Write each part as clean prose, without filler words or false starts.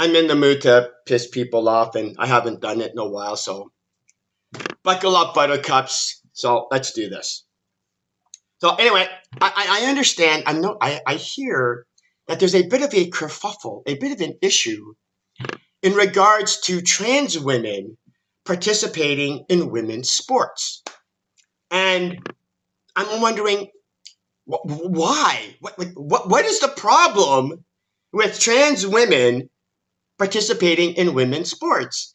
I'm in the mood to piss people off, and I haven't done it in a while, so buckle up, buttercups. So let's do this. So anyway, I understand. I hear that there's a bit of a kerfuffle, a bit of an issue in regards to trans women participating in women's sports. And I'm wondering, why? What is the problem with trans women participating in women's sports?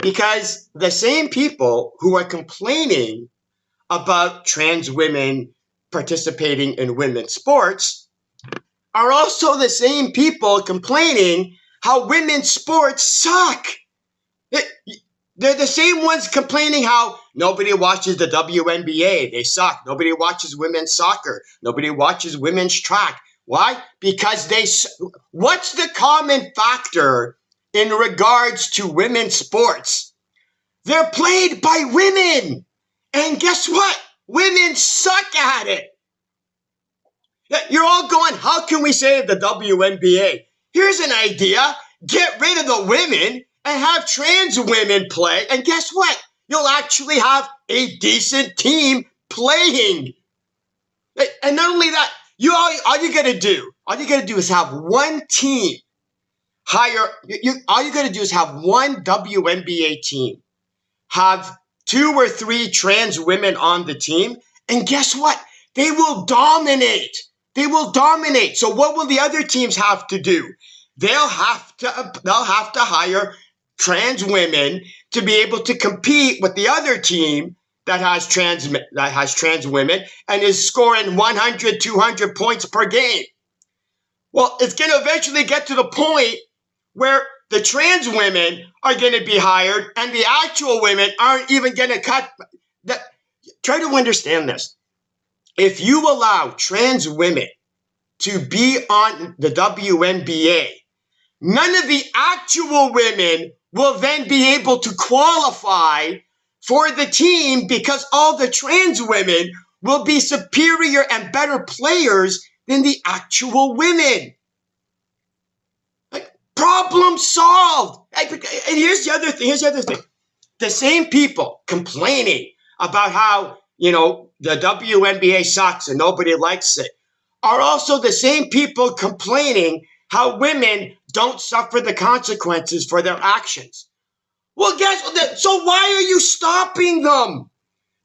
Because the same people who are complaining about trans women participating in women's sports are also the same people complaining how women's sports suck. They're the same ones complaining how nobody watches the WNBA. They suck. Nobody watches women's soccer. Nobody watches women's track. Why? Because what's the common factor in regards to women's sports? They're played by women. And guess what? Women suck at it. You're all going, how can we save the WNBA? Here's an idea. Get rid of the women and have trans women play. And guess what? You'll actually have a decent team playing. And not only that, all you got to do is have one team hire. All you got to do is have one WNBA team, have 2 or 3 trans women on the team, and guess what? They will dominate. They will dominate. So what will the other teams have to do? They'll have to hire trans women to be able to compete with the other team that has trans women and is scoring 100, 200 points per game. Well, it's going to eventually get to the point where the trans women are going to be hired and the actual women aren't even going to cut. Try to understand this. If you allow trans women to be on the WNBA, none of the actual women will then be able to qualify for the team because all the trans women will be superior and better players than the actual women. Problem solved. And here's the other thing. The same people complaining about how, the WNBA sucks and nobody likes it are also the same people complaining how women don't suffer the consequences for their actions. Well, guess what? So why are you stopping them?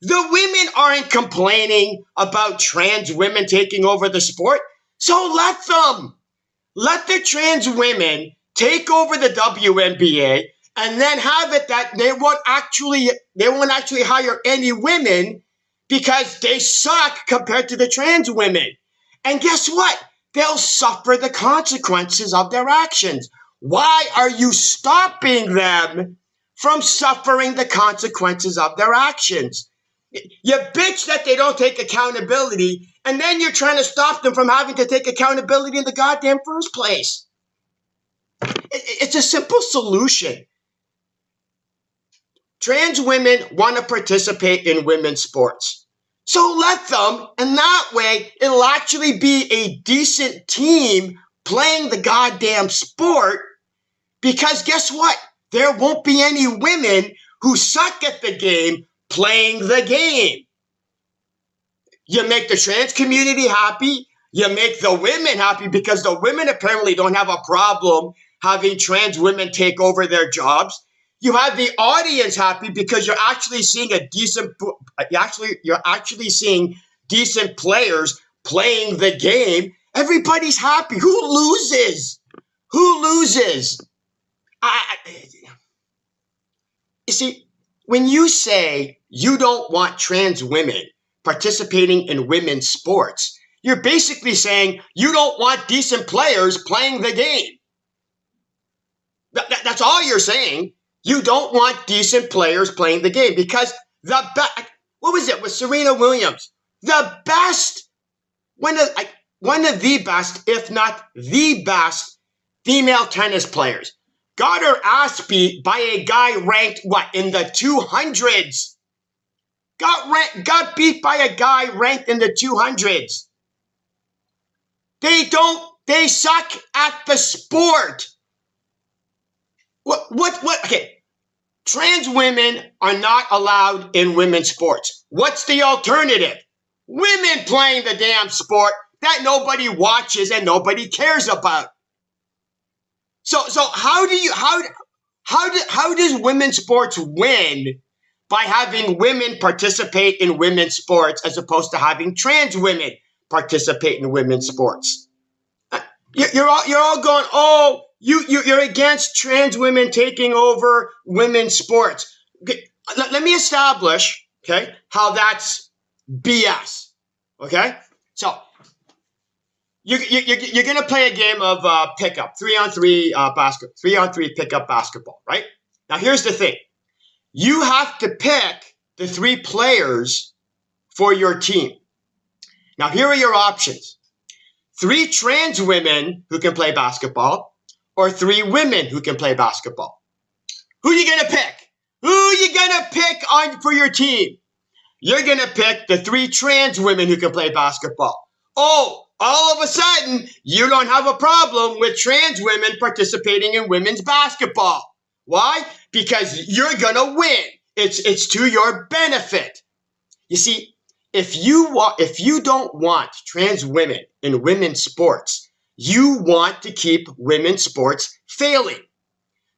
The women aren't complaining about trans women taking over the sport. So let them. Let the trans women take over the WNBA and then have it that they won't actually hire any women because they suck compared to the trans women. And guess what? They'll suffer the consequences of their actions. Why are you stopping them from suffering the consequences of their actions? You bitch that they don't take accountability, and then you're trying to stop them from having to take accountability in the goddamn first place. It's a simple solution. Trans women want to participate in women's sports. So let them, and that way it'll actually be a decent team playing the goddamn sport, because guess what? There won't be any women who suck at the game playing the game. You make the trans community happy. You make the women happy because the women apparently don't have a problem having trans women take over their jobs. You have the audience happy because you're actually seeing decent players playing the game. Everybody's happy. Who loses? You see, when you say you don't want trans women participating in women's sports, you're basically saying you don't want decent players playing the game. That's all you're saying. You don't want decent players playing the game because what was it with Serena Williams? The best, one of the best, if not the best, female tennis players. Got her ass beat by a guy ranked, in the 200s. Got beat by a guy ranked in the 200s. They suck at the sport. What? Okay, trans women are not allowed in women's sports. What's the alternative? Women playing the damn sport that nobody watches and nobody cares about. So how does women's sports win by having women participate in women's sports as opposed to having trans women participate in women's sports? You're all going, oh, you're against trans women taking over women's sports. Okay, let me establish, okay, how that's BS. Okay, so you're gonna play a game of pickup, 3-on-3 pickup basketball, right? Now here's the thing: you have to pick the 3 players for your team. Now here are your options: 3 trans women who can play basketball, or 3 women who can play basketball. Who are you gonna pick? Who are you gonna pick on for your team? You're gonna pick the 3 trans women who can play basketball. Oh, all of a sudden, you don't have a problem with trans women participating in women's basketball. Why? Because you're gonna win. It's to your benefit. You see, if you don't want trans women in women's sports, you want to keep women's sports failing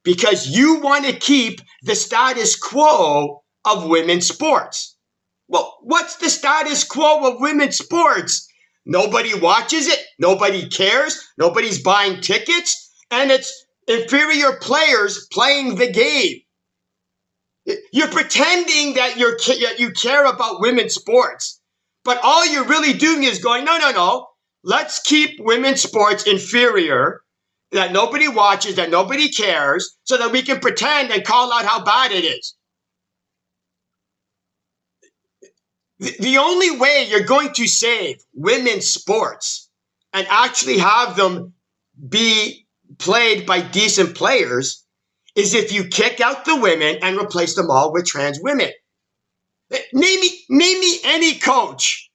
because you want to keep the status quo of women's sports. Well, what's the status quo of women's sports? Nobody watches it. Nobody cares. Nobody's buying tickets. And it's inferior players playing the game. You're pretending that you care about women's sports. But all you're really doing is going, no. Let's keep women's sports inferior, that nobody watches, that nobody cares, so that we can pretend and call out how bad it is. The only way you're going to save women's sports and actually have them be played by decent players is if you kick out the women and replace them all with trans women. Name me any coach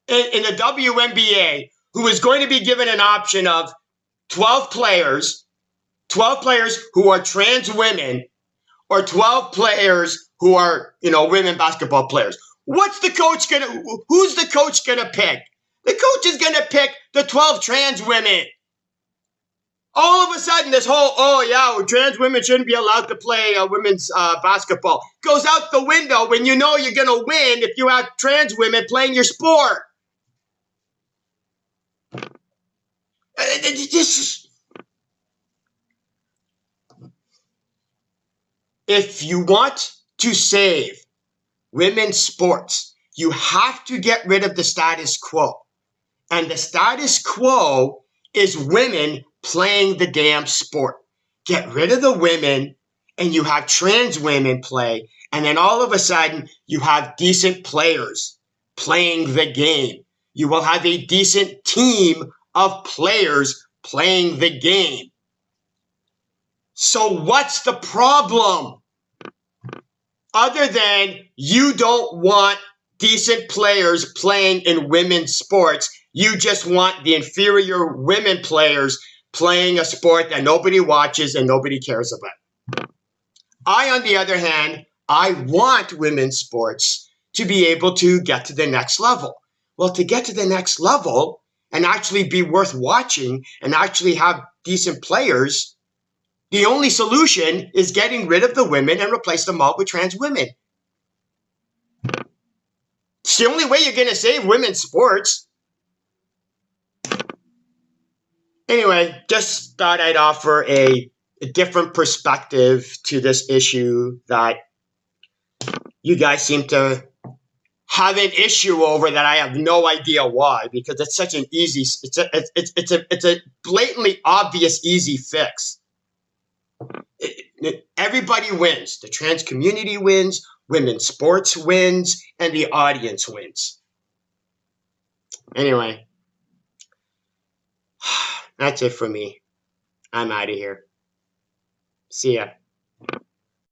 in the WNBA who is going to be given an option of 12 players who are trans women, or 12 players who are, women basketball players. Who's the coach gonna pick? The coach is gonna pick the 12 trans women. All of a sudden, this whole, trans women shouldn't be allowed to play women's basketball goes out the window when you know you're gonna win if you have trans women playing your sport. If you want to save women's sports, you have to get rid of the status quo. And the status quo is women playing the damn sport. Get rid of the women and you have trans women play. And then all of a sudden you have decent players playing the game. You will have a decent team of players playing the game. So what's the problem? Other than you don't want decent players playing in women's sports, you just want the inferior women players playing a sport that nobody watches and nobody cares about. I, on the other hand, I want women's sports to be able to get to the next level. Well, to get to the next level and actually be worth watching and actually have decent players, the only solution is getting rid of the women and replace them all with trans women. It's the only way you're going to save women's sports. Anyway, just thought I'd offer a different perspective to this issue that you guys seem to have an issue over that I have no idea why, because it's such an easy, it's a blatantly obvious easy fix. Everybody wins. The trans community wins, women's sports wins, and the audience wins. Anyway, that's it for me. I'm out of here. See ya.